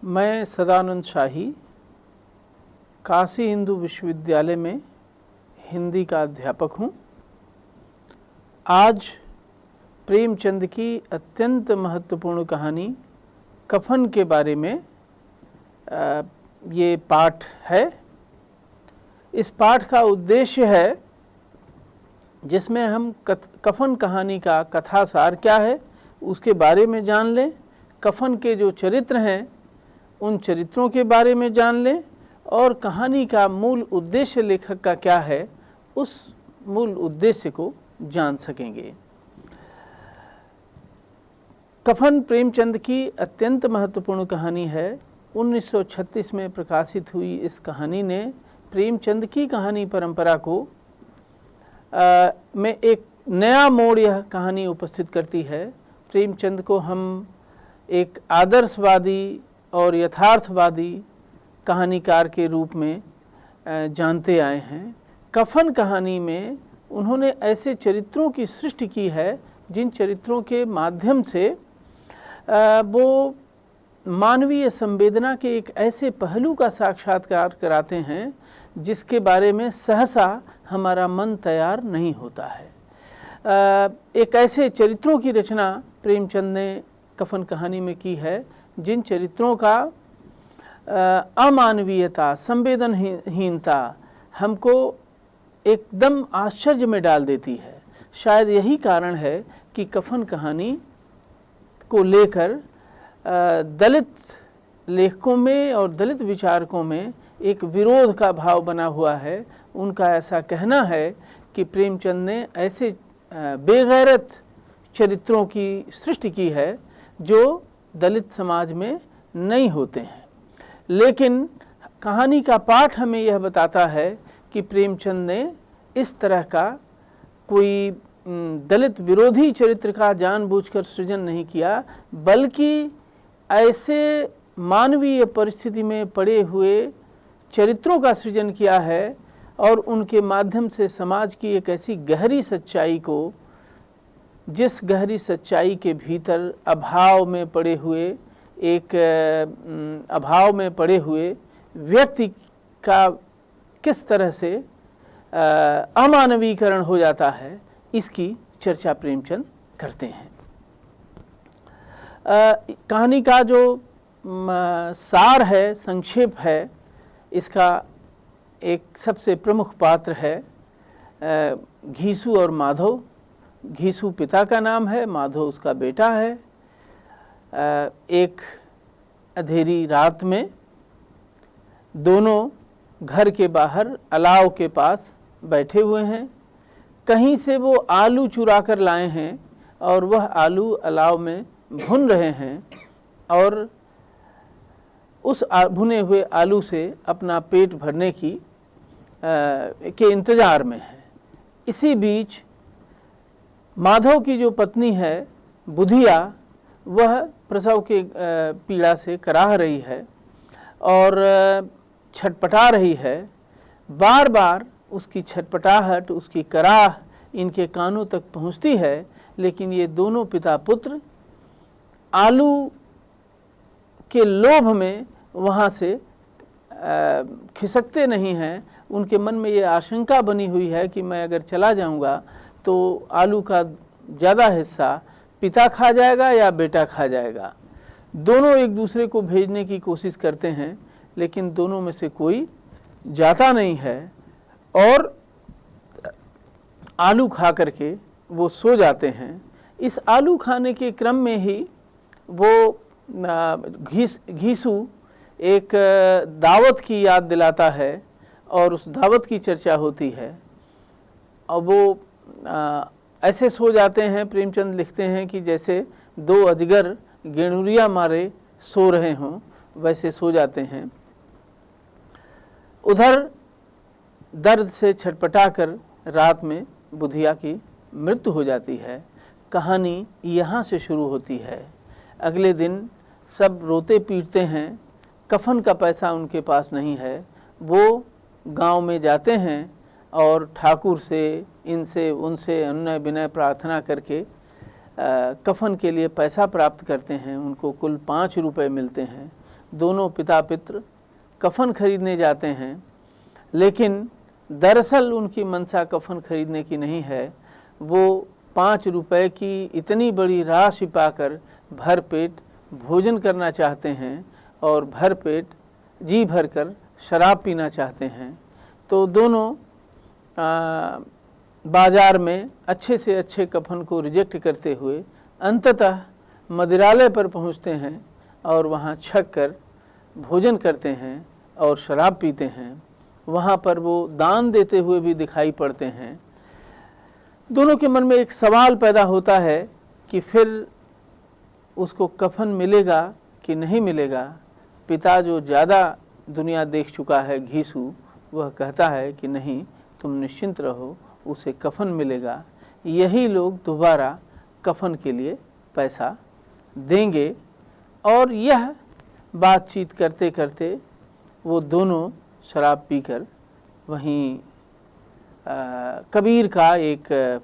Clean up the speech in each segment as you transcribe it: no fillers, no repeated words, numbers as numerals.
मैं सदानंद शाही काशी हिंदू विश्वविद्यालय में हिंदी का अध्यापक हूँ। आज प्रेमचंद की अत्यंत महत्वपूर्ण कहानी कफन के बारे में ये पाठ है। इस पाठ का उद्देश्य है जिसमें हम कफन कहानी का कथासार क्या है उसके बारे में जान लें, कफन के जो चरित्र हैं उन चरित्रों के बारे में जान लें और कहानी का मूल उद्देश्य लेखक का क्या है उस मूल उद्देश्य को जान सकेंगे। कफन प्रेमचंद की अत्यंत महत्वपूर्ण कहानी है। 1936 में प्रकाशित हुई इस कहानी ने प्रेमचंद की कहानी परंपरा को में एक नया मोड़ यह कहानी उपस्थित करती है। प्रेमचंद को हम एक आदर्शवादी और यथार्थवादी कहानीकार के रूप में जानते आए हैं। कफन कहानी में उन्होंने ऐसे चरित्रों की सृष्टि की है जिन चरित्रों के माध्यम से वो मानवीय संवेदना के एक ऐसे पहलू का साक्षात्कार कराते हैं जिसके बारे में सहसा हमारा मन तैयार नहीं होता है। एक ऐसे चरित्रों की रचना प्रेमचंद ने कफन कहानी में की है जिन चरित्रों का अमानवीयता, संवेदनहीनता हमको एकदम आश्चर्य में डाल देती है। शायद यही कारण है कि कफन कहानी को लेकर दलित लेखकों में और दलित विचारकों में एक विरोध का भाव बना हुआ है। उनका ऐसा कहना है कि प्रेमचंद ने ऐसे बेगैरत चरित्रों की सृष्टि की है जो दलित समाज में नहीं होते हैं। लेकिन कहानी का पाठ हमें यह बताता है कि प्रेमचंद ने इस तरह का कोई दलित विरोधी चरित्र का जानबूझकर सृजन नहीं किया, बल्कि ऐसे मानवीय परिस्थिति में पड़े हुए चरित्रों का सृजन किया है और उनके माध्यम से समाज की एक ऐसी गहरी सच्चाई को, जिस गहरी सच्चाई के भीतर अभाव में पड़े हुए व्यक्ति का किस तरह से अमानवीकरण हो जाता है, इसकी चर्चा प्रेमचंद करते हैं। कहानी का जो सार है, संक्षेप है, इसका एक सबसे प्रमुख पात्र है घीसू और माधव। घीसू पिता का नाम है, माधव उसका बेटा है। एक अंधेरी रात में दोनों घर के बाहर अलाव के पास बैठे हुए हैं। कहीं से वो आलू चुरा कर लाए हैं और वह आलू अलाव में भुन रहे हैं और उस भुने हुए आलू से अपना पेट भरने के इंतज़ार में है। इसी बीच माधव की जो पत्नी है बुधिया, वह प्रसव के पीड़ा से कराह रही है और छटपटा रही है। बार बार उसकी छटपटाहट, उसकी कराह इनके कानों तक पहुंचती है, लेकिन ये दोनों पिता पुत्र आलू के लोभ में वहाँ से खिसकते नहीं हैं। उनके मन में ये आशंका बनी हुई है कि मैं अगर चला जाऊँगा तो आलू का ज़्यादा हिस्सा पिता खा जाएगा या बेटा खा जाएगा। दोनों एक दूसरे को भेजने की कोशिश करते हैं, लेकिन दोनों में से कोई जाता नहीं है और आलू खा करके वो सो जाते हैं। इस आलू खाने के क्रम में ही वो घीसू एक दावत की याद दिलाता है और उस दावत की चर्चा होती है और वो ऐसे सो जाते हैं। प्रेमचंद लिखते हैं कि जैसे दो अजगर गेड़ुरिया मारे सो रहे हों, वैसे सो जाते हैं। उधर दर्द से छटपटा कर रात में बुधिया की मृत्यु हो जाती है। कहानी यहाँ से शुरू होती है। अगले दिन सब रोते पीटते हैं। कफन का पैसा उनके पास नहीं है। वो गांव में जाते हैं और ठाकुर से, इनसे उनसे अनुनय विनय प्रार्थना करके कफन के लिए पैसा प्राप्त करते हैं। उनको कुल 5 रुपए मिलते हैं। दोनों पिता पुत्र कफन खरीदने जाते हैं, लेकिन दरअसल उनकी मंशा कफन खरीदने की नहीं है। वो 5 रुपए की इतनी बड़ी राशि पाकर भर पेट भोजन करना चाहते हैं और भर पेट जी भर कर शराब पीना चाहते हैं। तो दोनों बाज़ार में अच्छे से अच्छे कफन को रिजेक्ट करते हुए अंततः मदिरालय पर पहुंचते हैं और वहां छक कर भोजन करते हैं और शराब पीते हैं। वहां पर वो दान देते हुए भी दिखाई पड़ते हैं। दोनों के मन में एक सवाल पैदा होता है कि फिर उसको कफन मिलेगा कि नहीं मिलेगा। पिता जो ज़्यादा दुनिया देख चुका है, घीसू, वह कहता है कि नहीं, तुम निश्चिंत रहो, उसे कफन मिलेगा। यही लोग दोबारा कफन के लिए पैसा देंगे। और यह बातचीत करते करते वो दोनों शराब पीकर वहीं कबीर का एक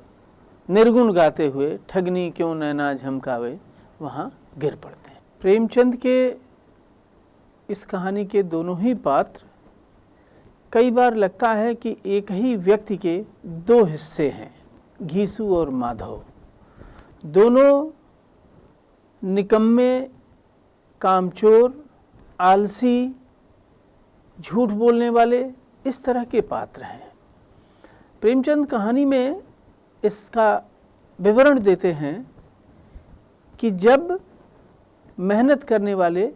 निर्गुण गाते हुए ठगनी क्यों नैना झमकावे वहाँ गिर पड़ते हैं। प्रेमचंद के इस कहानी के दोनों ही पात्र कई बार लगता है कि एक ही व्यक्ति के 2 हिस्से हैं, घीसू और माधव। दोनों निकम्मे, कामचोर, आलसी, झूठ बोलने वाले, इस तरह के पात्र हैं। प्रेमचंद कहानी में इसका विवरण देते हैं कि जब मेहनत करने वाले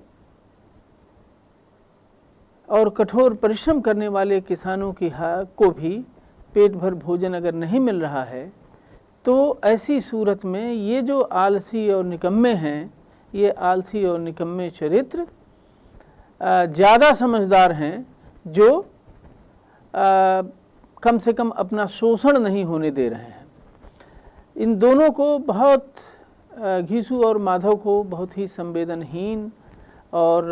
और कठोर परिश्रम करने वाले किसानों की को भी पेट भर भोजन अगर नहीं मिल रहा है, तो ऐसी सूरत में ये जो आलसी और निकम्मे हैं, ये आलसी और निकम्मे चरित्र ज़्यादा समझदार हैं, जो कम से कम अपना शोषण नहीं होने दे रहे हैं। इन दोनों को बहुत, घीसू और माधव को बहुत ही संवेदनहीन और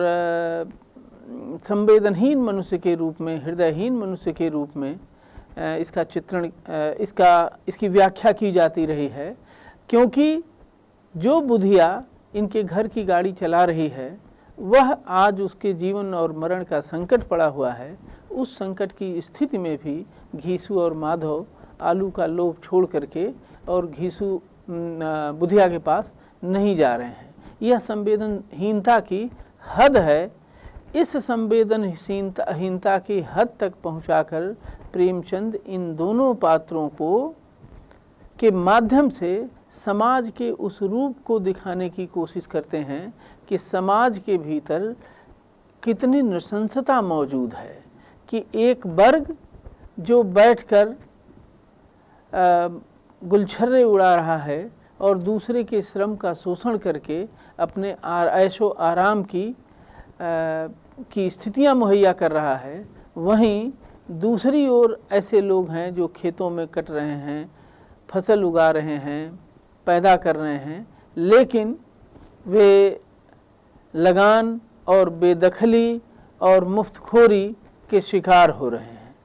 संवेदनहीन मनुष्य के रूप में, हृदयहीन मनुष्य के रूप में इसका चित्रण, इसकी व्याख्या की जाती रही है। क्योंकि जो बुधिया इनके घर की गाड़ी चला रही है, वह आज उसके जीवन और मरण का संकट पड़ा हुआ है। उस संकट की स्थिति में भी घीसू और माधव आलू का लोभ छोड़ करके और घीसू बुधिया के पास नहीं जा रहे हैं। यह संवेदनहीनता की हद है। इस संवेदनहीनता की हद तक पहुंचाकर प्रेमचंद इन दोनों पात्रों के माध्यम से समाज के उस रूप को दिखाने की कोशिश करते हैं कि समाज के भीतर कितनी नृशंसता मौजूद है, कि एक वर्ग जो बैठकर गुलछर्रे उड़ा रहा है और दूसरे के श्रम का शोषण करके अपने ऐशो आराम की स्थितियां मुहैया कर रहा है, वहीं दूसरी ओर ऐसे लोग हैं जो खेतों में कट रहे हैं, फसल उगा रहे हैं, पैदा कर रहे हैं, लेकिन वे लगान और बेदखली और मुफ्तखोरी के शिकार हो रहे हैं।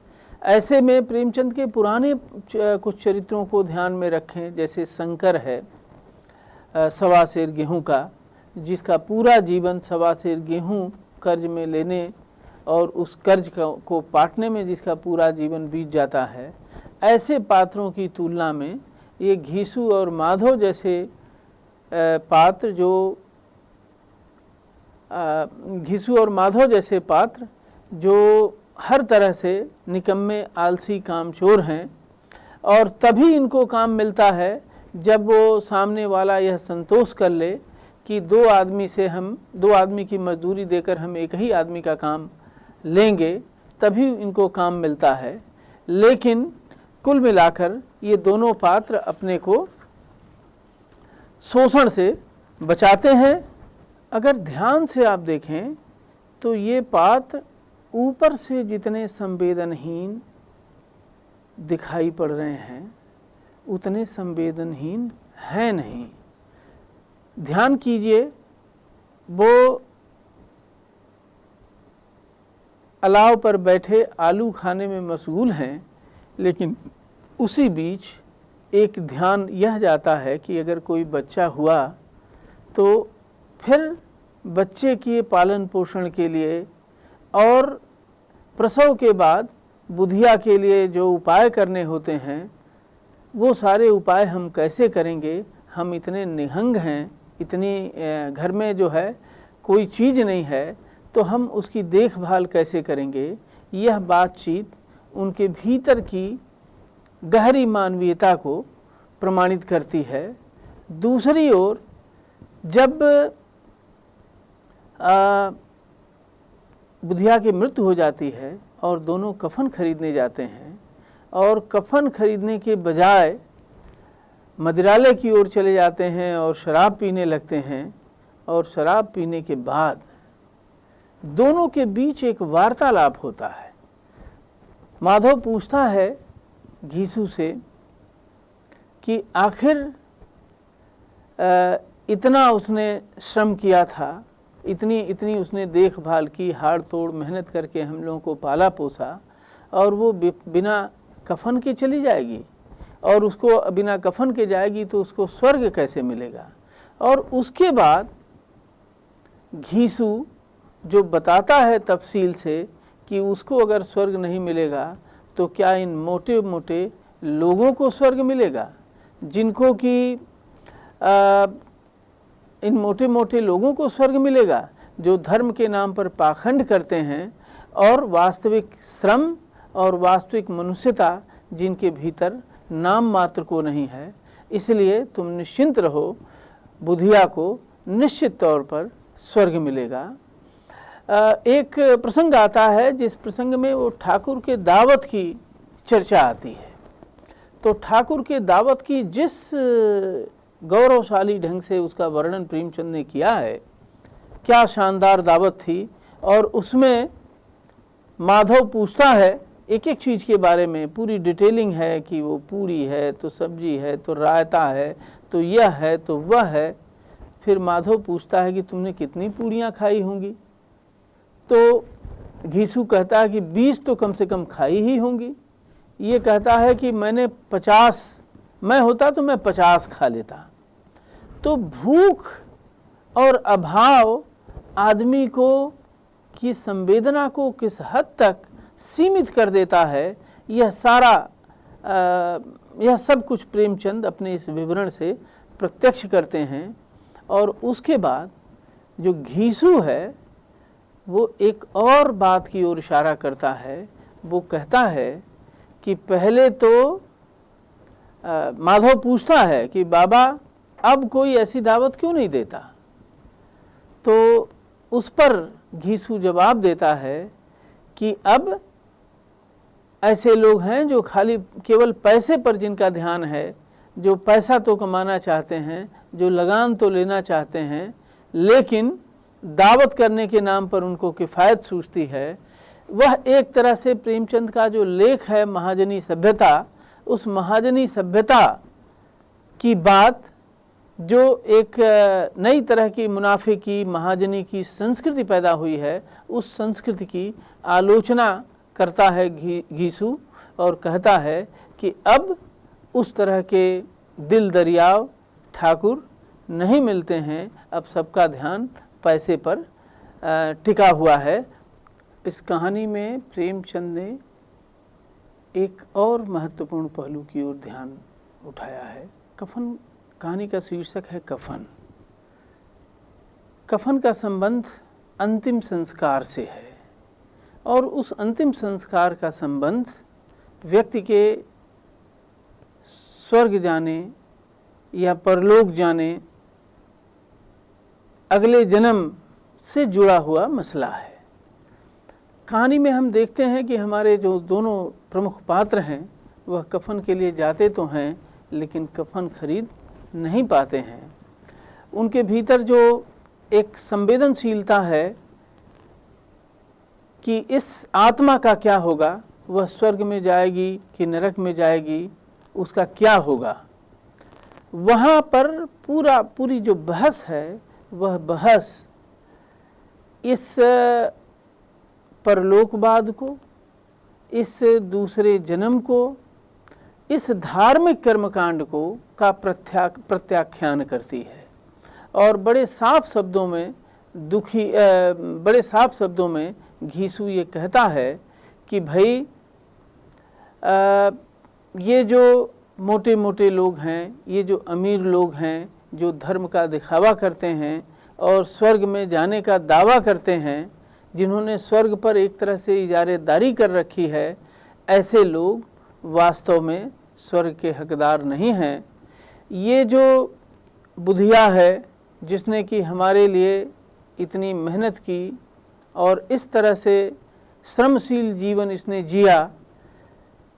ऐसे में प्रेमचंद के पुराने कुछ चरित्रों को ध्यान में रखें, जैसे शंकर है, 1.25 सेर गेहूँ का, जिसका पूरा जीवन 1.25 सेर गेहूँ कर्ज में लेने और उस कर्ज को पाटने में जिसका पूरा जीवन बीत जाता है। ऐसे पात्रों की तुलना में ये घीसू और माधव जैसे पात्र, जो घीसू और माधव जैसे पात्र जो हर तरह से निकम्मे, आलसी, कामचोर हैं, और तभी इनको काम मिलता है जब वो सामने वाला यह संतोष कर ले कि 2 आदमी की मजदूरी देकर हम एक ही आदमी का काम लेंगे, तभी इनको काम मिलता है। लेकिन कुल मिलाकर ये दोनों पात्र अपने को शोषण से बचाते हैं। अगर ध्यान से आप देखें तो ये पात्र ऊपर से जितने संवेदनहीन दिखाई पड़ रहे हैं, उतने संवेदनहीन हैं नहीं। ध्यान कीजिए, वो अलाव पर बैठे आलू खाने में मशगूल हैं, लेकिन उसी बीच एक ध्यान यह जाता है कि अगर कोई बच्चा हुआ तो फिर बच्चे के पालन पोषण के लिए और प्रसव के बाद बुधिया के लिए जो उपाय करने होते हैं, वो सारे उपाय हम कैसे करेंगे? हम इतने निहंग हैं, इतनी घर में जो है कोई चीज़ नहीं है, तो हम उसकी देखभाल कैसे करेंगे? यह बातचीत उनके भीतर की गहरी मानवीयता को प्रमाणित करती है। दूसरी ओर जब बुधिया की मृत्यु हो जाती है और दोनों कफन खरीदने जाते हैं और कफन खरीदने के बजाय मदिरालय की ओर चले जाते हैं और शराब पीने लगते हैं, और शराब पीने के बाद दोनों के बीच एक वार्तालाप होता है। माधव पूछता है घीसू से कि आखिर इतना उसने श्रम किया था, इतनी उसने देखभाल की, हाड़ तोड़ मेहनत करके हम लोगों को पाला पोसा, और वो बिना कफन के चली जाएगी, और उसको बिना कफन के जाएगी तो उसको स्वर्ग कैसे मिलेगा? और उसके बाद घीसू जो बताता है तफसील से कि उसको अगर स्वर्ग नहीं मिलेगा तो क्या इन मोटे मोटे लोगों को स्वर्ग मिलेगा, जिनको कि इन मोटे मोटे लोगों को स्वर्ग मिलेगा जो धर्म के नाम पर पाखंड करते हैं और वास्तविक श्रम और वास्तविक मनुष्यता जिनके भीतर नाम मात्र को नहीं है। इसलिए तुम निश्चिंत रहो, बुधिया को निश्चित तौर पर स्वर्ग मिलेगा। एक प्रसंग आता है जिस प्रसंग में वो ठाकुर के दावत की चर्चा आती है। तो ठाकुर के दावत की जिस गौरवशाली ढंग से उसका वर्णन प्रेमचंद ने किया है, क्या शानदार दावत थी। और उसमें माधव पूछता है एक एक चीज़ के बारे में, पूरी डिटेलिंग है कि वो पूरी है तो सब्जी है तो रायता है तो यह है तो वह है। फिर माधव पूछता है कि तुमने कितनी पूड़ियाँ खाई होंगी? तो घीसू कहता है कि 20 तो कम से कम खाई ही होंगी। ये कहता है कि मैंने 50, मैं होता तो मैं 50 खा लेता। तो भूख और अभाव आदमी को की संवेदना को किस हद तक सीमित कर देता है, यह सारा यह सब कुछ प्रेमचंद अपने इस विवरण से प्रत्यक्ष करते हैं। और उसके बाद जो घीसू है वो एक और बात की ओर इशारा करता है। वो कहता है कि पहले तो माधव पूछता है कि बाबा अब कोई ऐसी दावत क्यों नहीं देता? तो उस पर घीसू जवाब देता है कि अब ऐसे लोग हैं जो खाली केवल पैसे पर जिनका ध्यान है, जो पैसा तो कमाना चाहते हैं, जो लगान तो लेना चाहते हैं, लेकिन दावत करने के नाम पर उनको किफ़ायत सूझती है। वह एक तरह से प्रेमचंद का जो लेख है महाजनी सभ्यता, उस महाजनी सभ्यता की बात जो एक नई तरह की मुनाफे की महाजनी की संस्कृति पैदा हुई है, उस संस्कृति की आलोचना करता है घीसू और कहता है कि अब उस तरह के दिल दरियाव ठाकुर नहीं मिलते हैं, अब सबका ध्यान पैसे पर टिका हुआ है। इस कहानी में प्रेमचंद ने एक और महत्वपूर्ण पहलू की ओर ध्यान उठाया है। कफन, कहानी का शीर्षक है कफन। कफन का संबंध अंतिम संस्कार से है और उस अंतिम संस्कार का संबंध व्यक्ति के स्वर्ग जाने या परलोक जाने, अगले जन्म से जुड़ा हुआ मसला है। कहानी में हम देखते हैं कि हमारे जो दोनों प्रमुख पात्र हैं वह कफन के लिए जाते तो हैं लेकिन कफन खरीद नहीं पाते हैं। उनके भीतर जो एक संवेदनशीलता है कि इस आत्मा का क्या होगा, वह स्वर्ग में जाएगी कि नरक में जाएगी, उसका क्या होगा, वहाँ पर पूरी जो बहस है वह बहस इस परलोकवाद को, इस दूसरे जन्म को, इस धार्मिक कर्मकांड को का प्रत्याख्यान करती है। और बड़े साफ शब्दों में दुखी बड़े साफ शब्दों में घीसू ये कहता है कि भाई ये जो मोटे मोटे लोग हैं, ये जो अमीर लोग हैं, जो धर्म का दिखावा करते हैं और स्वर्ग में जाने का दावा करते हैं, जिन्होंने स्वर्ग पर एक तरह से इजारेदारी कर रखी है, ऐसे लोग वास्तव में स्वर्ग के हकदार नहीं हैं। ये जो बुधिया है जिसने कि हमारे लिए इतनी मेहनत की और इस तरह से श्रमशील जीवन इसने जिया,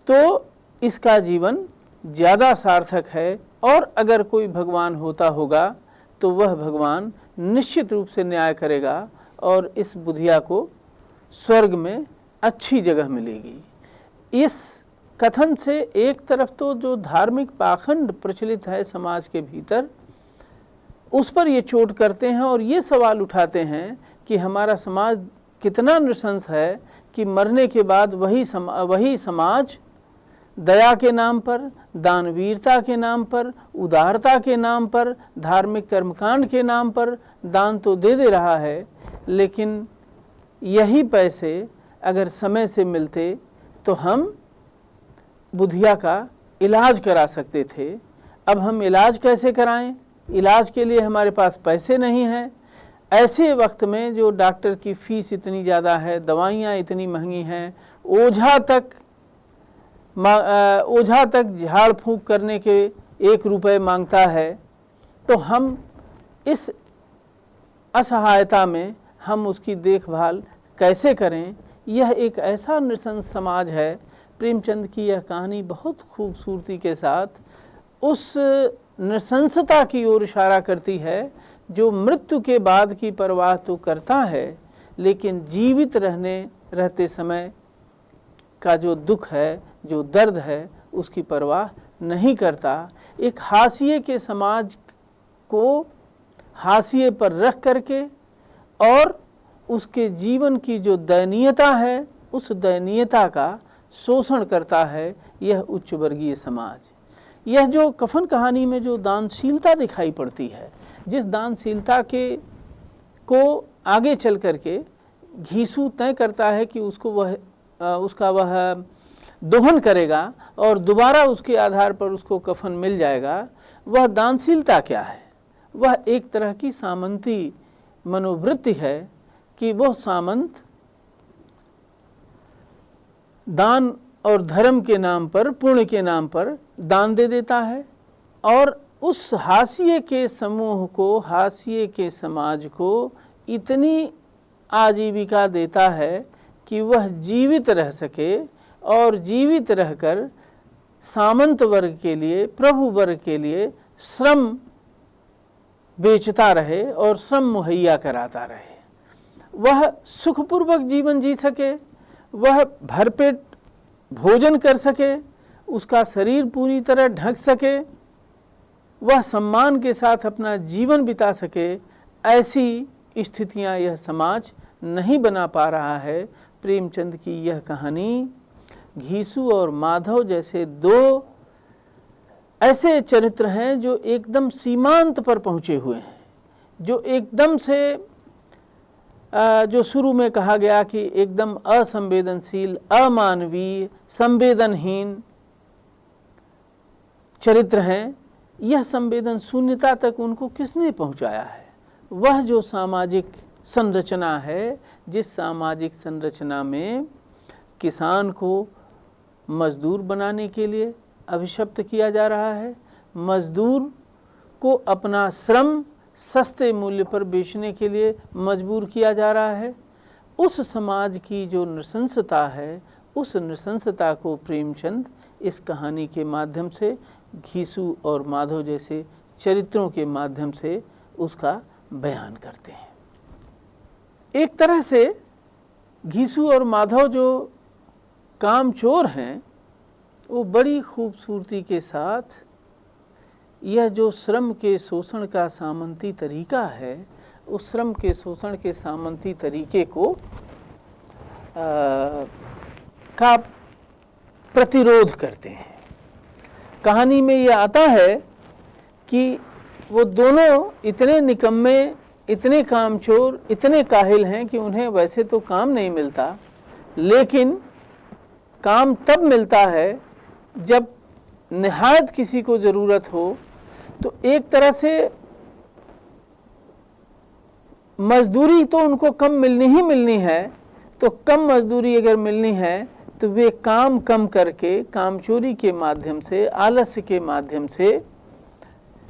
तो इसका जीवन ज़्यादा सार्थक है। और अगर कोई भगवान होता होगा तो वह भगवान निश्चित रूप से न्याय करेगा और इस बुधिया को स्वर्ग में अच्छी जगह मिलेगी। इस कथन से एक तरफ तो जो धार्मिक पाखंड प्रचलित है समाज के भीतर, उस पर ये चोट करते हैं और ये सवाल उठाते हैं कि हमारा समाज कितना नृशंस है कि मरने के बाद वही समाज दया के नाम पर, दानवीरता के नाम पर, उदारता के नाम पर, धार्मिक कर्मकांड के नाम पर दान तो दे रहा है, लेकिन यही पैसे अगर समय से मिलते तो हम बुधिया का इलाज करा सकते थे। अब हम इलाज कैसे कराएं? इलाज के लिए हमारे पास पैसे नहीं हैं। ऐसे वक्त में जो डॉक्टर की फ़ीस इतनी ज़्यादा है, दवाइयाँ इतनी महंगी हैं, ओझा तक झाड़ फूंक करने के 1 रुपये मांगता है, तो हम इस असहायता में हम उसकी देखभाल कैसे करें? यह एक ऐसा नृशंस समाज है। प्रेमचंद की यह कहानी बहुत खूबसूरती के साथ उस नृशंसता की ओर इशारा करती है जो मृत्यु के बाद की परवाह तो करता है, लेकिन जीवित रहते समय का जो दुख है, जो दर्द है, उसकी परवाह नहीं करता। एक हाशिए के समाज को हाशिए पर रख करके और उसके जीवन की जो दयनीयता है, उस दयनीयता का शोषण करता है यह उच्च वर्गीय समाज। यह जो कफन कहानी में जो दानशीलता दिखाई पड़ती है, जिस दानशीलता को आगे चल करके घीसू तय करता है कि उसका वह दोहन करेगा और दोबारा उसके आधार पर उसको कफन मिल जाएगा, वह दानशीलता क्या है? वह एक तरह की सामंती मनोवृत्ति है कि वह सामंत दान और धर्म के नाम पर, पुण्य के नाम पर दान दे देता है और उस हाशिए के समूह को, हाशिए के समाज को इतनी आजीविका देता है कि वह जीवित रह सके और जीवित रहकर सामंत वर्ग के लिए, प्रभु वर्ग के लिए श्रम बेचता रहे और श्रम मुहैया कराता रहे। वह सुखपूर्वक जीवन जी सके, वह भरपेट भोजन कर सके, उसका शरीर पूरी तरह ढक सके, वह सम्मान के साथ अपना जीवन बिता सके, ऐसी स्थितियां यह समाज नहीं बना पा रहा है। प्रेमचंद की यह कहानी घीसू और माधव जैसे 2 ऐसे चरित्र हैं जो एकदम सीमांत पर पहुँचे हुए हैं, जो एकदम से जो शुरू में कहा गया कि एकदम असंवेदनशील, अमानवीय, संवेदनहीन चरित्र हैं। यह संवेदन शून्यता तक उनको किसने पहुंचाया है? वह जो सामाजिक संरचना है, जिस सामाजिक संरचना में किसान को मजदूर बनाने के लिए अभिशप्त किया जा रहा है, मजदूर को अपना श्रम सस्ते मूल्य पर बेचने के लिए मजबूर किया जा रहा है। उस समाज की जो नृशंसता है, उस नृशंसता को प्रेमचंद इस कहानी के माध्यम से, घीसू और माधव जैसे चरित्रों के माध्यम से उसका बयान करते हैं। एक तरह से घीसू और माधव जो कामचोर हैं, वो बड़ी खूबसूरती के साथ यह जो श्रम के शोषण का सामंती तरीका है, उस श्रम के शोषण के सामंती तरीके को का प्रतिरोध करते हैं। कहानी में यह आता है कि वो दोनों इतने निकम्मे, इतने कामचोर, इतने काहिल हैं कि उन्हें वैसे तो काम नहीं मिलता, लेकिन काम तब मिलता है जब निहायत किसी को ज़रूरत हो। तो एक तरह से मजदूरी तो उनको कम मिलनी ही मिलनी है, तो कम मजदूरी अगर मिलनी है तो वे काम कम करके कामचोरी के माध्यम से, आलस्य के माध्यम से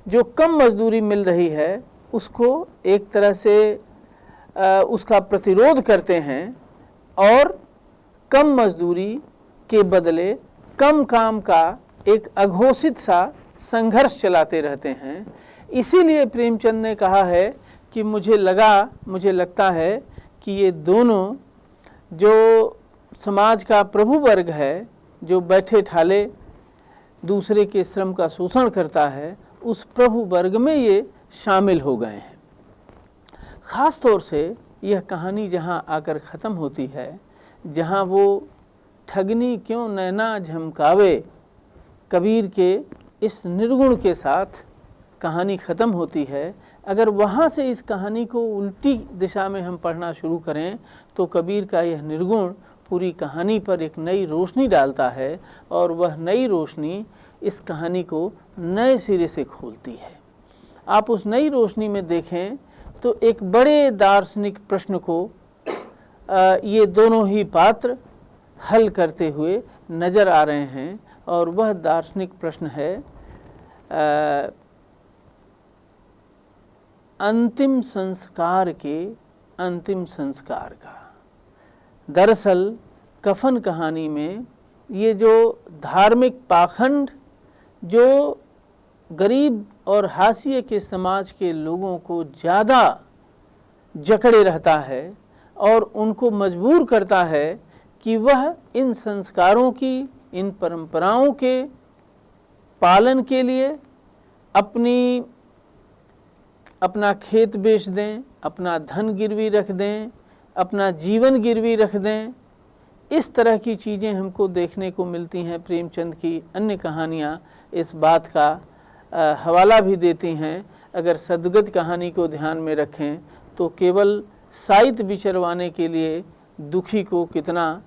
जो कम मजदूरी मिल रही है उसको एक तरह से उसका प्रतिरोध करते हैं और कम मजदूरी के बदले कम काम का एक अघोषित सा संघर्ष चलाते रहते हैं। इसीलिए प्रेमचंद ने कहा है कि मुझे लगता है कि ये दोनों, जो समाज का प्रभु वर्ग है, जो बैठे ठाले दूसरे के श्रम का शोषण करता है, उस प्रभु वर्ग में ये शामिल हो गए हैं। ख़ास तौर से यह कहानी जहाँ आकर ख़त्म होती है, जहाँ वो ठगनी क्यों नैना झमकावे कबीर के इस निर्गुण के साथ कहानी ख़त्म होती है, अगर वहाँ से इस कहानी को उल्टी दिशा में हम पढ़ना शुरू करें तो कबीर का यह निर्गुण पूरी कहानी पर एक नई रोशनी डालता है और वह नई रोशनी इस कहानी को नए सिरे से खोलती है। आप उस नई रोशनी में देखें तो एक बड़े दार्शनिक प्रश्न को ये दोनों ही पात्र हल करते हुए नज़र आ रहे हैं, और वह दार्शनिक प्रश्न है अंतिम संस्कार का। दरअसल कफन कहानी में ये जो धार्मिक पाखंड जो गरीब और हाशिए के समाज के लोगों को ज़्यादा जकड़े रहता है और उनको मजबूर करता है कि वह इन संस्कारों की, इन परंपराओं के पालन के लिए अपना खेत बेच दें, अपना धन गिरवी रख दें, अपना जीवन गिरवी रख दें। इस तरह की चीज़ें हमको देखने को मिलती हैं। प्रेमचंद की अन्य कहानियाँ इस बात का हवाला भी देती हैं। अगर सद्गत कहानी को ध्यान में रखें तो केवल साइत बिचरवाने के लिए दुखी को कितना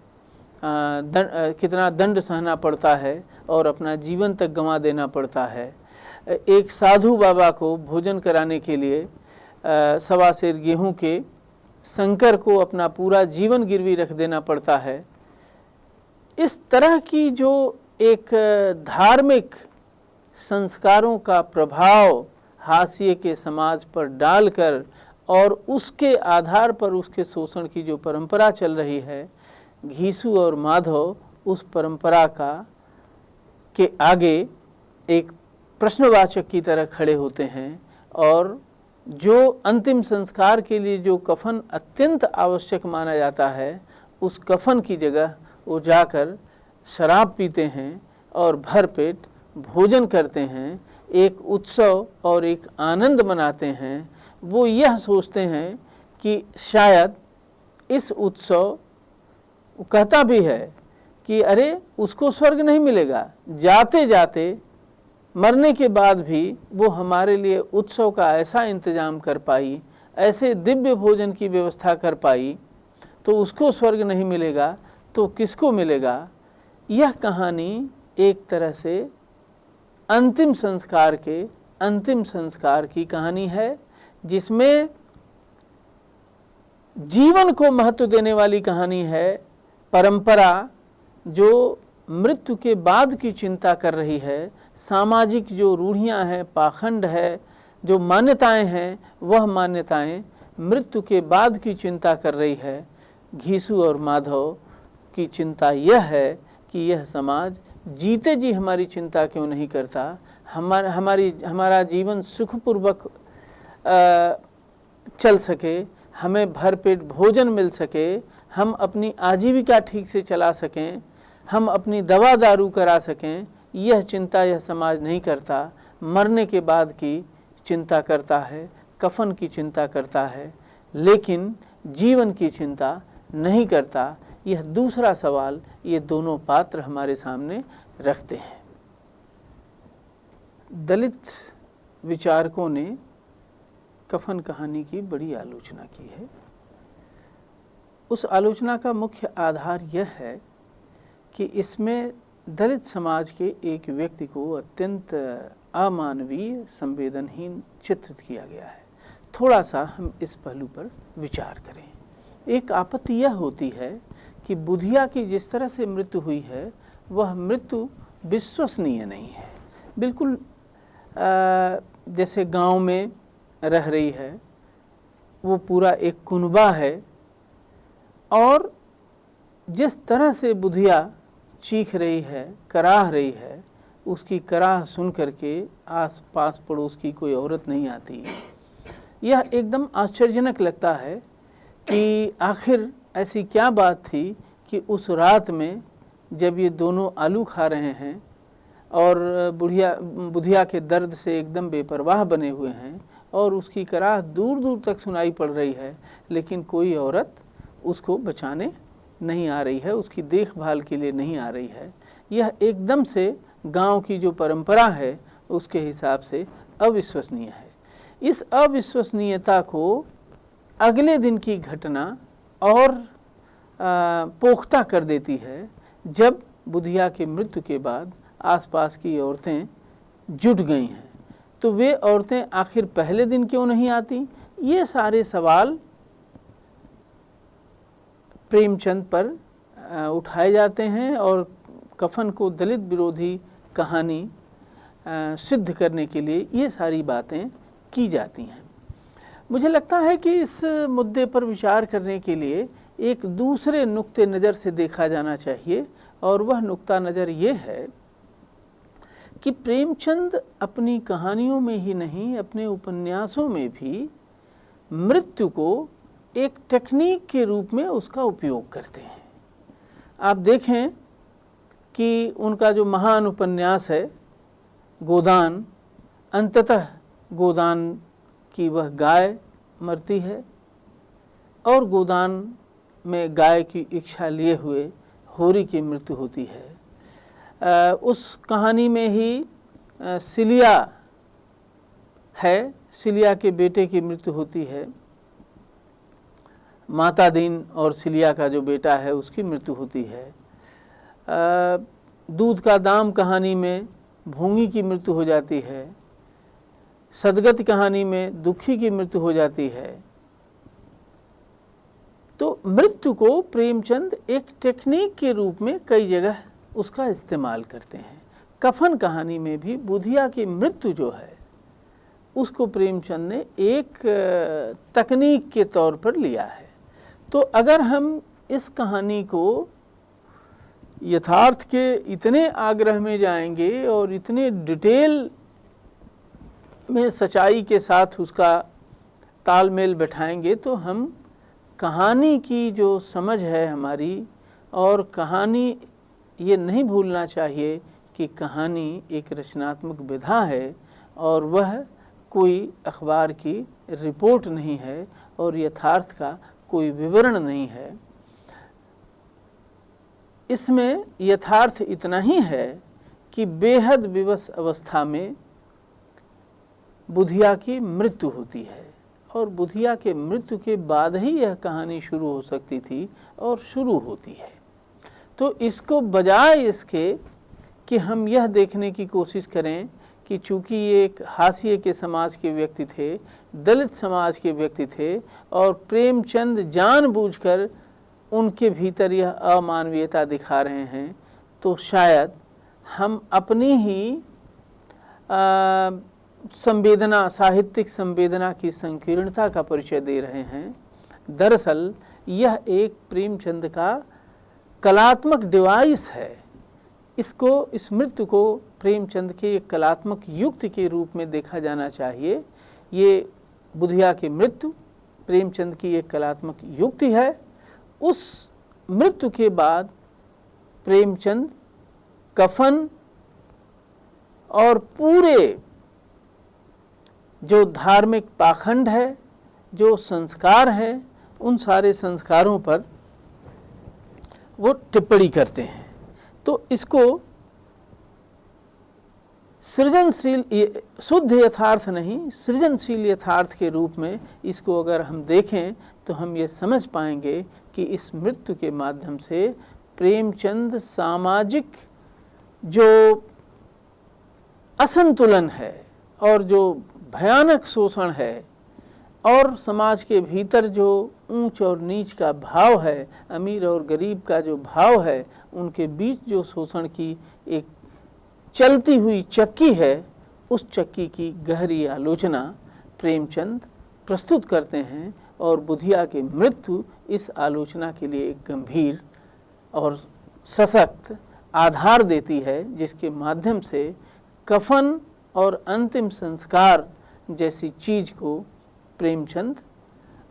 दंड सहना पड़ता है और अपना जीवन तक गंवा देना पड़ता है। एक साधु बाबा को भोजन कराने के लिए 1.25 सेर गेहूँ के शंकर को अपना पूरा जीवन गिरवी रख देना पड़ता है। इस तरह की जो एक धार्मिक संस्कारों का प्रभाव हाशिए के समाज पर डालकर और उसके आधार पर उसके शोषण की जो परंपरा चल रही है, घीसू और माधव उस परंपरा के आगे एक प्रश्नवाचक की तरह खड़े होते हैं और जो अंतिम संस्कार के लिए जो कफन अत्यंत आवश्यक माना जाता है, उस कफन की जगह वो जाकर शराब पीते हैं और भरपेट भोजन करते हैं, एक उत्सव और एक आनंद मनाते हैं। वो यह सोचते हैं कि शायद इस उत्सव, वो कहता भी है कि अरे उसको स्वर्ग नहीं मिलेगा, जाते जाते मरने के बाद भी वो हमारे लिए उत्सव का ऐसा इंतज़ाम कर पाई, ऐसे दिव्य भोजन की व्यवस्था कर पाई, तो उसको स्वर्ग नहीं मिलेगा तो किसको मिलेगा। यह कहानी एक तरह से अंतिम संस्कार की कहानी है, जिसमें जीवन को महत्व देने वाली कहानी है। परंपरा जो मृत्यु के बाद की चिंता कर रही है, सामाजिक जो रूढ़ियां हैं, पाखंड है, जो मान्यताएं हैं, वह मान्यताएं मृत्यु के बाद की चिंता कर रही है। घीसू और माधव की चिंता यह है कि यह समाज जीते जी हमारी चिंता क्यों नहीं करता, हमारा जीवन सुखपूर्वक चल सके, हमें भरपेट भोजन मिल सके, हम अपनी आजीविका ठीक से चला सकें, हम अपनी दवा दारू करा सकें। यह चिंता यह समाज नहीं करता, मरने के बाद की चिंता करता है, कफन की चिंता करता है, लेकिन जीवन की चिंता नहीं करता। यह दूसरा सवाल ये दोनों पात्र हमारे सामने रखते हैं। दलित विचारकों ने कफन कहानी की बड़ी आलोचना की है। उस आलोचना का मुख्य आधार यह है कि इसमें दलित समाज के एक व्यक्ति को अत्यंत अमानवीय, संवेदनहीन चित्रित किया गया है। थोड़ा सा हम इस पहलू पर विचार करें। एक आपत्ति यह होती है कि बुधिया की जिस तरह से मृत्यु हुई है वह मृत्यु विश्वसनीय नहीं है। बिल्कुल जैसे गांव में रह रही है, वो पूरा एक कुनबा है, और जिस तरह से बुधिया चीख रही है, कराह रही है, उसकी कराह सुन करके आस पास पड़ोस की कोई औरत नहीं आती। यह एकदम आश्चर्यजनक लगता है कि आखिर ऐसी क्या बात थी कि उस रात में जब ये दोनों आलू खा रहे हैं और बुधिया के दर्द से एकदम बेपरवाह बने हुए हैं और उसकी कराह दूर दूर तक सुनाई पड़ रही है, लेकिन कोई औरत उसको बचाने नहीं आ रही है, उसकी देखभाल के लिए नहीं आ रही है। यह एकदम से गांव की जो परंपरा है उसके हिसाब से अविश्वसनीय है। इस अविश्वसनीयता को अगले दिन की घटना और पोख्ता कर देती है, जब बुधिया की मृत्यु के बाद आसपास की औरतें जुट गई हैं। तो वे औरतें आखिर पहले दिन क्यों नहीं आती? ये सारे सवाल प्रेमचंद पर उठाए जाते हैं और कफन को दलित विरोधी कहानी सिद्ध करने के लिए ये सारी बातें की जाती हैं। मुझे लगता है कि इस मुद्दे पर विचार करने के लिए एक दूसरे नुक्ते नज़र से देखा जाना चाहिए, और वह नुक्ता नज़र ये है कि प्रेमचंद अपनी कहानियों में ही नहीं, अपने उपन्यासों में भी मृत्यु को एक टेक्निक के रूप में उसका उपयोग करते हैं। आप देखें कि उनका जो महान उपन्यास है गोदान, अंततः गोदान की वह गाय मरती है और गोदान में गाय की इच्छा लिए हुए होरी की मृत्यु होती है। उस कहानी में ही सिलिया है, सिलिया के बेटे की मृत्यु होती है। माता दीन और सिलिया का जो बेटा है उसकी मृत्यु होती है। दूध का दाम कहानी में भूंगी की मृत्यु हो जाती है। सदगत कहानी में दुखी की मृत्यु हो जाती है। तो मृत्यु को प्रेमचंद एक टेक्निक के रूप में कई जगह उसका इस्तेमाल करते हैं। कफन कहानी में भी बुधिया की मृत्यु जो है उसको प्रेमचंद ने एक तकनीक के तौर पर लिया है। तो अगर हम इस कहानी को यथार्थ के इतने आग्रह में जाएंगे और इतने डिटेल में सच्चाई के साथ उसका तालमेल बैठाएंगे तो हम कहानी की जो समझ है हमारी, और कहानी ये नहीं भूलना चाहिए कि कहानी एक रचनात्मक विधा है और वह कोई अखबार की रिपोर्ट नहीं है और यथार्थ का कोई विवरण नहीं है। इसमें यथार्थ इतना ही है कि बेहद विवश अवस्था में बुधिया की मृत्यु होती है और बुधिया के मृत्यु के बाद ही यह कहानी शुरू हो सकती थी और शुरू होती है। तो इसको बजाय इसके कि हम यह देखने की कोशिश करें कि चूँकि ये एक हाशिए के समाज के व्यक्ति थे, दलित समाज के व्यक्ति थे और प्रेमचंद जानबूझकर उनके भीतर यह अमानवीयता दिखा रहे हैं, तो शायद हम अपनी ही संवेदना, साहित्यिक संवेदना की संकीर्णता का परिचय दे रहे हैं। दरअसल यह एक प्रेमचंद का कलात्मक डिवाइस है। इसको, इस मृत्यु को प्रेमचंद के एक कलात्मक युक्ति के रूप में देखा जाना चाहिए। ये बुधिया की मृत्यु प्रेमचंद की एक कलात्मक युक्ति है। उस मृत्यु के बाद प्रेमचंद कफन और पूरे जो धार्मिक पाखंड है, जो संस्कार है, उन सारे संस्कारों पर वो टिप्पणी करते हैं। तो इसको सृजनशील, शुद्ध यथार्थ नहीं, सृजनशील यथार्थ के रूप में इसको अगर हम देखें तो हम ये समझ पाएंगे कि इस मृत्यु के माध्यम से प्रेमचंद सामाजिक जो असंतुलन है और जो भयानक शोषण है और समाज के भीतर जो ऊंच और नीच का भाव है, अमीर और गरीब का जो भाव है, उनके बीच जो शोषण की एक चलती हुई चक्की है, उस चक्की की गहरी आलोचना प्रेमचंद प्रस्तुत करते हैं और बुधिया की मृत्यु इस आलोचना के लिए एक गंभीर और सशक्त आधार देती है, जिसके माध्यम से कफन और अंतिम संस्कार जैसी चीज को प्रेमचंद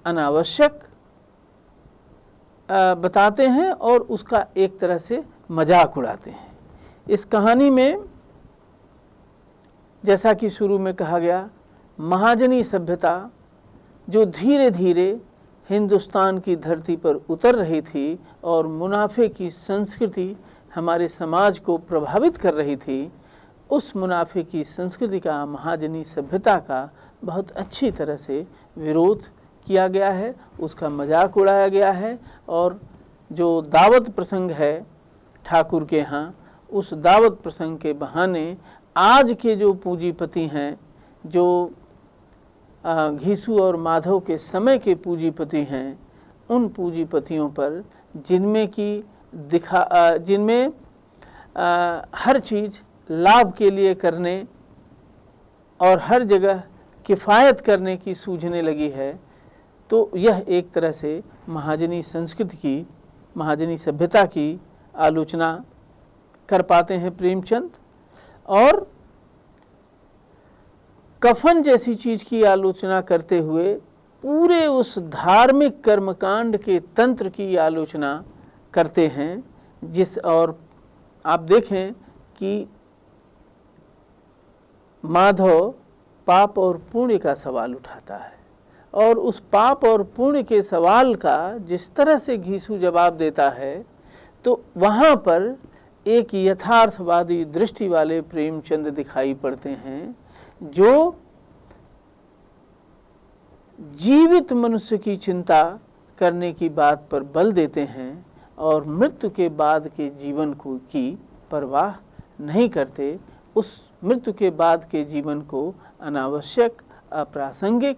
अनावश्यक बताते हैं और उसका एक तरह से मजाक उड़ाते हैं। इस कहानी में जैसा कि शुरू में कहा गया, महाजनी सभ्यता जो धीरे धीरे हिंदुस्तान की धरती पर उतर रही थी और मुनाफे की संस्कृति हमारे समाज को प्रभावित कर रही थी, उस मुनाफे की संस्कृति का, महाजनी सभ्यता का बहुत अच्छी तरह से विरोध किया गया है, उसका मजाक उड़ाया गया है। और जो दावत प्रसंग है ठाकुर के यहाँ, उस दावत प्रसंग के बहाने आज के जो पूंजीपति हैं, जो घीसू और माधव के समय के पूंजीपति हैं, उन पूंजीपतियों पर जिनमें हर चीज़ लाभ के लिए करने और हर जगह किफ़ायत करने की सूझने लगी है, तो यह एक तरह से महाजनी संस्कृति की, महाजनी सभ्यता की आलोचना कर पाते हैं प्रेमचंद। और कफन जैसी चीज की आलोचना करते हुए पूरे उस धार्मिक कर्मकांड के तंत्र की आलोचना करते हैं, और आप देखें कि माधव पाप और पुण्य का सवाल उठाता है और उस पाप और पुण्य के सवाल का जिस तरह से घीसू जवाब देता है, तो वहाँ पर एक यथार्थवादी दृष्टि वाले प्रेमचंद दिखाई पड़ते हैं, जो जीवित मनुष्य की चिंता करने की बात पर बल देते हैं और मृत्यु के बाद के जीवन को की परवाह नहीं करते, उस मृत्यु के बाद के जीवन को अनावश्यक, अप्रासंगिक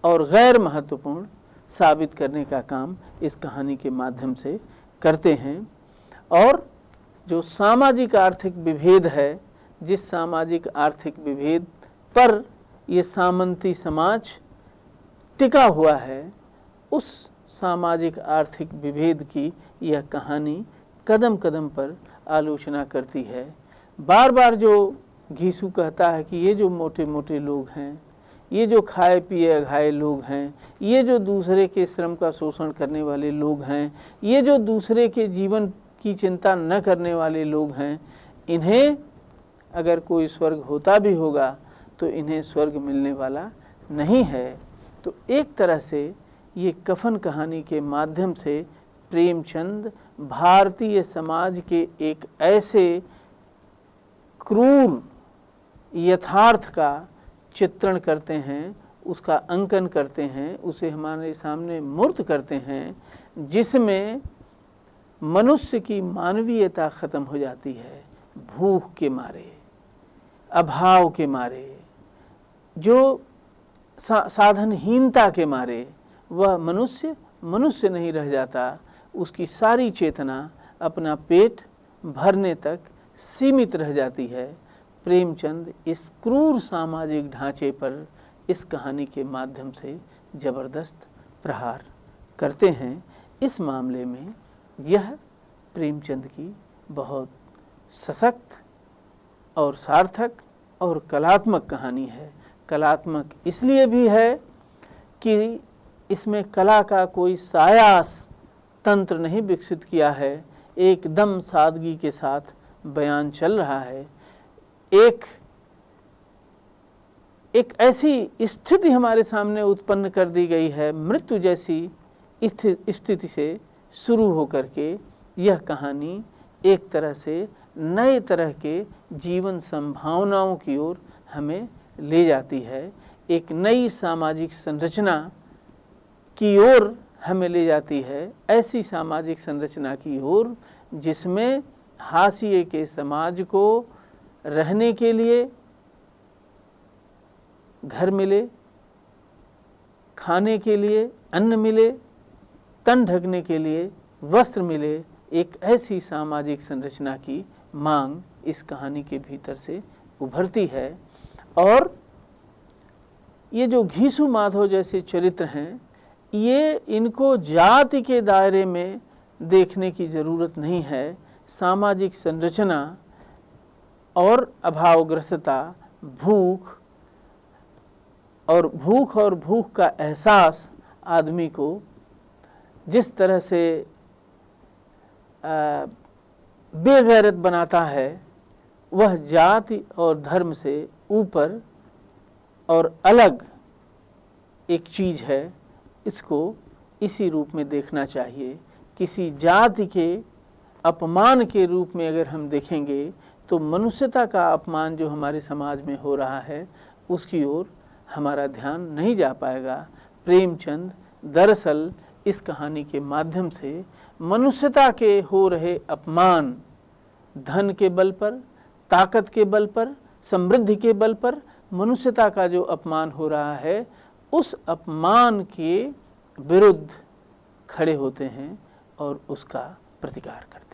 और गैर महत्वपूर्ण साबित करने का काम इस कहानी के माध्यम से करते हैं। और जो सामाजिक आर्थिक विभेद है, जिस सामाजिक आर्थिक विभेद पर ये सामंती समाज टिका हुआ है, उस सामाजिक आर्थिक विभेद की यह कहानी कदम कदम पर आलोचना करती है। बार बार जो घीसू कहता है कि ये जो मोटे मोटे लोग हैं, ये जो खाए पिए अघाए लोग हैं, ये जो दूसरे के श्रम का शोषण करने वाले लोग हैं, ये जो दूसरे के जीवन की चिंता न करने वाले लोग हैं, इन्हें अगर कोई स्वर्ग होता भी होगा तो इन्हें स्वर्ग मिलने वाला नहीं है। तो एक तरह से ये कफन कहानी के माध्यम से प्रेमचंद भारतीय समाज के एक ऐसे क्रूर यथार्थ का चित्रण करते हैं, उसका अंकन करते हैं, उसे हमारे सामने मूर्त करते हैं, जिसमें मनुष्य की मानवीयता ख़त्म हो जाती है। भूख के मारे, अभाव के मारे, जो साधनहीनता के मारे वह मनुष्य नहीं रह जाता, उसकी सारी चेतना अपना पेट भरने तक सीमित रह जाती है। प्रेमचंद इस क्रूर सामाजिक ढांचे पर इस कहानी के माध्यम से ज़बरदस्त प्रहार करते हैं। इस मामले में यह प्रेमचंद की बहुत सशक्त और सार्थक और कलात्मक कहानी है। कलात्मक इसलिए भी है कि इसमें कला का कोई सायास तंत्र नहीं विकसित किया है, एकदम सादगी के साथ बयान चल रहा है। एक ऐसी स्थिति हमारे सामने उत्पन्न कर दी गई है, मृत्यु जैसी स्थिति से शुरू होकर के यह कहानी एक तरह से नए तरह के जीवन संभावनाओं की ओर हमें ले जाती है, एक नई सामाजिक संरचना की ओर हमें ले जाती है, ऐसी सामाजिक संरचना की ओर जिसमें हाशिए के समाज को रहने के लिए घर मिले, खाने के लिए अन्न मिले, तन ढकने के लिए वस्त्र मिले, एक ऐसी सामाजिक संरचना की मांग इस कहानी के भीतर से उभरती है। और ये जो घीसू माधव जैसे चरित्र हैं, ये इनको जाति के दायरे में देखने की ज़रूरत नहीं है। सामाजिक संरचना और अभावग्रस्तता, भूख और भूख का एहसास आदमी को जिस तरह से बेगैरत बनाता है, वह जाति और धर्म से ऊपर और अलग एक चीज़ है। इसको इसी रूप में देखना चाहिए। किसी जाति के अपमान के रूप में अगर हम देखेंगे तो मनुष्यता का अपमान जो हमारे समाज में हो रहा है उसकी ओर हमारा ध्यान नहीं जा पाएगा। प्रेमचंद दरअसल इस कहानी के माध्यम से मनुष्यता के हो रहे अपमान, धन के बल पर, ताकत के बल पर, समृद्धि के बल पर मनुष्यता का जो अपमान हो रहा है, उस अपमान के विरुद्ध खड़े होते हैं और उसका प्रतिकार करते हैं।